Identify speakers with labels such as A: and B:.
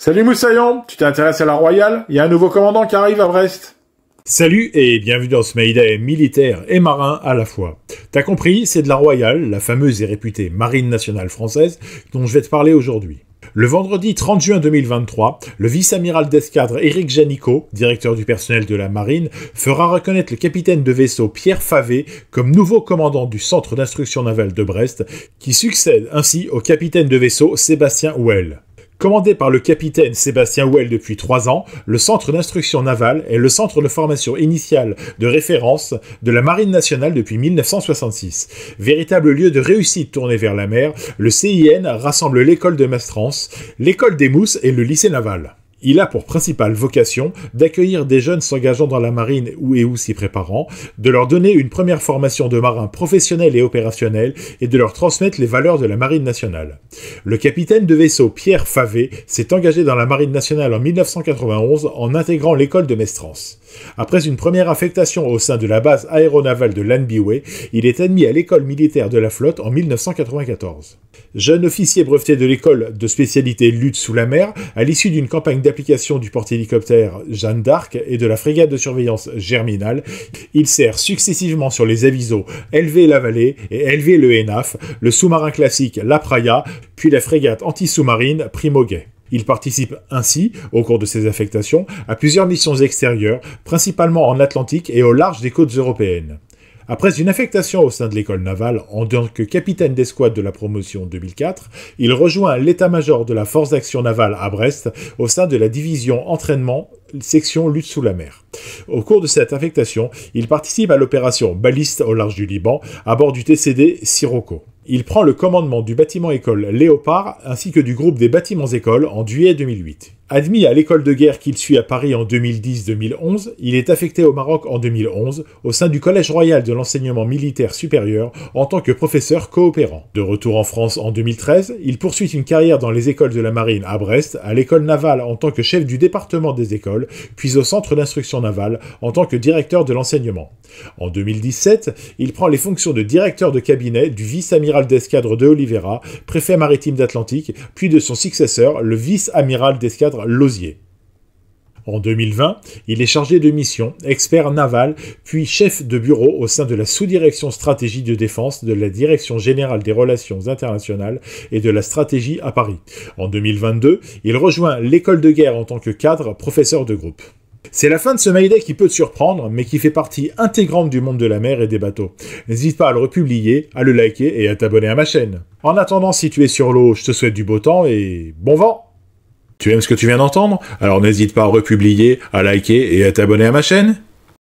A: Salut Moussaillon, tu t'intéresses à la Royale? Il y a un nouveau commandant qui arrive à Brest.
B: Salut et bienvenue dans ce Mayday militaire et marin à la fois. T'as compris, c'est de la Royale, la fameuse et réputée Marine nationale française, dont je vais te parler aujourd'hui. Le vendredi 30 juin 2023, le vice-amiral d'escadre Éric Janicot, directeur du personnel de la Marine, fera reconnaître le capitaine de vaisseau Pierre Favé comme nouveau commandant du centre d'instruction navale de Brest, qui succède ainsi au capitaine de vaisseau Sébastien Houel. Commandé par le capitaine Sébastien Houel depuis 3 ans, le centre d'instruction navale est le centre de formation initiale de référence de la Marine nationale depuis 1966. Véritable lieu de réussite tourné vers la mer, le CIN rassemble l'école de Mestras, l'école des Mousses et le lycée naval. Il a pour principale vocation d'accueillir des jeunes s'engageant dans la marine ou s'y préparant, de leur donner une première formation de marin professionnel et opérationnel et de leur transmettre les valeurs de la marine nationale. Le capitaine de vaisseau Pierre Favé s'est engagé dans la marine nationale en 1991 en intégrant l'école de Mestras. Après une première affectation au sein de la base aéronavale de Lanbiway, il est admis à l'école militaire de la flotte en 1994. Jeune officier breveté de l'école de spécialité lutte sous la mer, à l'issue d'une campagne d'application du porte-hélicoptère Jeanne d'Arc et de la frégate de surveillance Germinal, il sert successivement sur les avisos LV-La-Vallée et LV-Le Hénaf, le sous-marin classique La Praia, puis la frégate anti-sous-marine Primoguet. Il participe ainsi, au cours de ses affectations, à plusieurs missions extérieures, principalement en Atlantique et au large des côtes européennes. Après une affectation au sein de l'école navale en tant que capitaine d'escouade de la promotion 2004, il rejoint l'état-major de la force d'action navale à Brest au sein de la division entraînement section lutte sous la mer. Au cours de cette affectation, il participe à l'opération Baliste au large du Liban à bord du TCD Sirocco. Il prend le commandement du bâtiment école Léopard ainsi que du groupe des bâtiments écoles en juillet 2008. Admis à l'école de guerre qu'il suit à Paris en 2010-2011, il est affecté au Maroc en 2011 au sein du Collège royal de l'enseignement militaire supérieur en tant que professeur coopérant. De retour en France en 2013, il poursuit une carrière dans les écoles de la marine à Brest, à l'école navale en tant que chef du département des écoles, puis au centre d'instruction navale en tant que directeur de l'enseignement. En 2017, il prend les fonctions de directeur de cabinet du vice-amiral d'escadre de Oliveira, préfet maritime d'Atlantique, puis de son successeur, le vice-amiral d'escadre Lausier. En 2020, il est chargé de mission, expert naval, puis chef de bureau au sein de la sous-direction stratégie de défense de la Direction générale des relations internationales et de la stratégie à Paris. En 2022, il rejoint l'école de guerre en tant que cadre, professeur de groupe. C'est la fin de ce Mayday qui peut te surprendre, mais qui fait partie intégrante du monde de la mer et des bateaux. N'hésite pas à le republier, à le liker et à t'abonner à ma chaîne. En attendant, si tu es sur l'eau, je te souhaite du beau temps et bon vent! Tu aimes ce que tu viens d'entendre? Alors n'hésite pas à republier, à liker et à t'abonner à ma chaîne.